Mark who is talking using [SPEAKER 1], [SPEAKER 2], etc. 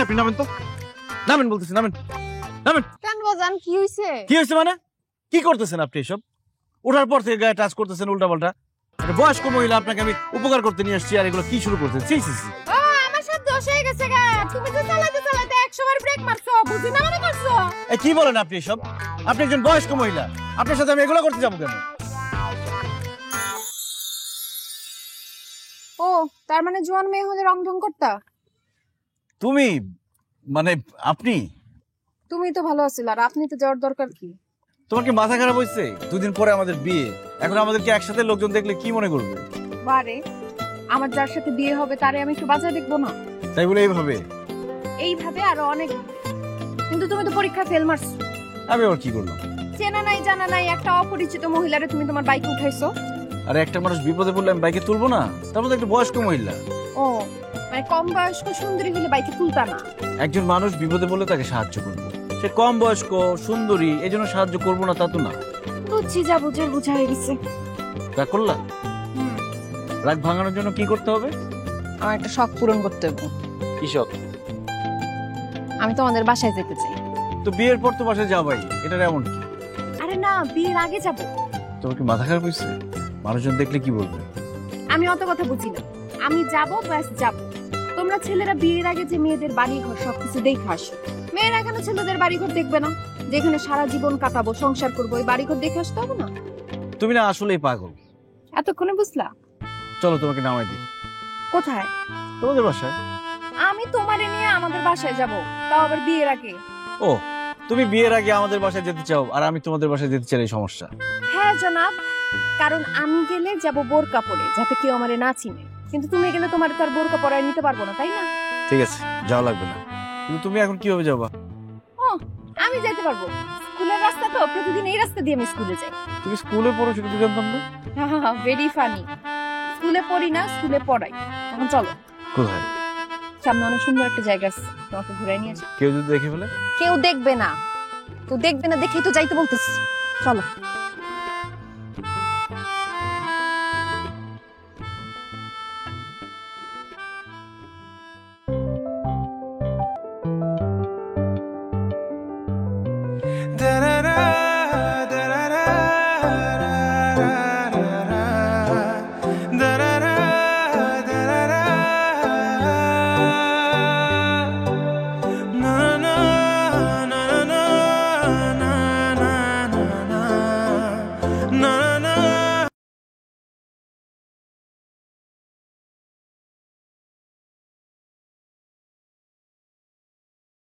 [SPEAKER 1] আপনি নামেন তো, নামেন বলতেছি, নামেন নামেন।
[SPEAKER 2] কেন বাজান, কি হইছে?
[SPEAKER 1] কি হয়েছে মানে? কি করতেছেন আপনি এসব? ওঠার পর থেকে গায়ে টাচ করতেছেন উল্টা পাল্টা। বয়স্ক মহিলা, আপনাকে আমি উপকার করতে নিয়ে আসছি, আর এগুলো কি শুরু করছেন? C C C.
[SPEAKER 2] ও আমার সাথে দোষ হয়ে গেছে গা। তুমি তো চালাতে চালাতে 100 বার ব্রেক মারছো, বুঝি না মনে করছো?
[SPEAKER 1] কি বলেন আপনি এসব? আপনি একজন বয়স্ক মহিলা, আপনার সাথে আমি এগুলো করতে যাবো কেন?
[SPEAKER 2] ও তার মানে জোয়ান মেয়ে হলে রং ঢং করতা?
[SPEAKER 1] তুমি মানে আপনি?
[SPEAKER 2] তুমি তো ভালো আছিলা, আর আপনি তো যাওয়ার দরকার কি?
[SPEAKER 1] তোমার কি মাথা খারাপ হয়েছে? দুদিন পরে আমাদের বিয়ে, এখন আমাদেরকে একসাথে লোকজন দেখলে কি মনে করবে?
[SPEAKER 2] বারে, আমার যার সাথে বিয়ে হবে তারে আমি একটু বাজায় দেখবো না?
[SPEAKER 1] তাই বলে এইভাবে?
[SPEAKER 2] এইভাবে আরো অনেক। কিন্তু তুমি তো পরীক্ষা ফেল মারছো।
[SPEAKER 1] আমি ওর কি করলাম?
[SPEAKER 2] চেনা নাই জানা নাই একটা অপরিচিত মহিলারে তুমি তোমার বাইকে উঠাইছো।
[SPEAKER 1] আরে একটা মানুষ বিপদে পড়লে আমি বাইকে তুলবো না? তার মধ্যে একটা বয়স্ক মহিলা।
[SPEAKER 2] ও মানে কম বয়স্ক সুন্দরী হলে বাইকে তুলতা না?
[SPEAKER 1] একজন মানুষ বিপদে পড়লে তাকে সাহায্য করবো। সে কম বয়স্ক সুন্দরী, এই জন্য সাহায্য করবো না তা তো না।
[SPEAKER 2] বুঝছি, যা বুঝের বুঝা হয়ে গেছে।
[SPEAKER 1] রাগ করলা? রাগ ভাঙানোর জন্য কি করতে হবে?
[SPEAKER 2] আমার একটা শখ পূরণ করতে হবে।
[SPEAKER 1] কি শখ?
[SPEAKER 2] আমি তোমাদের বাসায় যেতে চাই।
[SPEAKER 1] তো বিয়ের পর তো বাসায় যাবাই, এটার এমন কি?
[SPEAKER 2] আরে না, বিয়ের আগে যাব।
[SPEAKER 1] তোমার কি মাথা খারাপ হয়েছে? মানুষজন দেখলে কি বলবে?
[SPEAKER 2] আমি অত কথা বুঝি না, আমি যাব, ব্যাস যাব। তোমরা ছেলেরা বিয়ের আগে যে মেয়েদের বাড়ি ঘর সবকিছু দেখে আসো, মেয়েরা কেন ছেলেদের বাড়ি ঘর দেখবে না? যেখানে সারা জীবন কাটাবো, সংসার করবো, ওই বাড়ি ঘর দেখে আসতে হবে না?
[SPEAKER 1] তুমি না আসলেই পাগল।
[SPEAKER 2] এতক্ষণে বুঝলা?
[SPEAKER 1] চলো তোমাকে নামাই দিই।
[SPEAKER 2] কোথায়?
[SPEAKER 1] তোমাদের বাসায়।
[SPEAKER 2] আমি তোমারে নিয়ে আমাদের বাসায় যাব, তাও আবার বিয়ের আগে?
[SPEAKER 1] ও, তুমি বিয়ের আগে আমাদের বাসায় যেতে চাও, আর আমি তোমাদের বাসায় যেতে চাই, এই সমস্যা?
[SPEAKER 2] হ্যাঁ জনাব, কারণ আমি গেলে যাব বোরকা পরে, যাতে কেউ আমারে না চিনে। কিন্তু তুমি গেলে তোমার তার বোরকা পরায় নিতে পারবো না, তাই না?
[SPEAKER 1] ঠিক আছে, যাওয়া লাগবে না। কিন্তু তুমি এখন কিভাবে যাবা?
[SPEAKER 2] ও আমি যেতে পারবো, স্কুলের রাস্তা তো, প্রতিদিন এই রাস্তা দিয়ে আমি স্কুলে যাই।
[SPEAKER 1] তুমি স্কুলে পড়ো, সেটা তো জানতাম না।
[SPEAKER 2] Very funny. স্কুলে পড়ি না, স্কুলে পড়াই। এখন চলো।
[SPEAKER 1] কোথায়?
[SPEAKER 2] সামনে অনেক সুন্দর একটা জায়গা আছে, তোমাকে ঘুরাই নিয়ে আসি।
[SPEAKER 1] কেউ যদি দেখে ফেলে?
[SPEAKER 2] কেউ দেখবে না, কেউ দেখবে না দেখেই তো যাইতে বলতেছি। চলো।
[SPEAKER 3] Da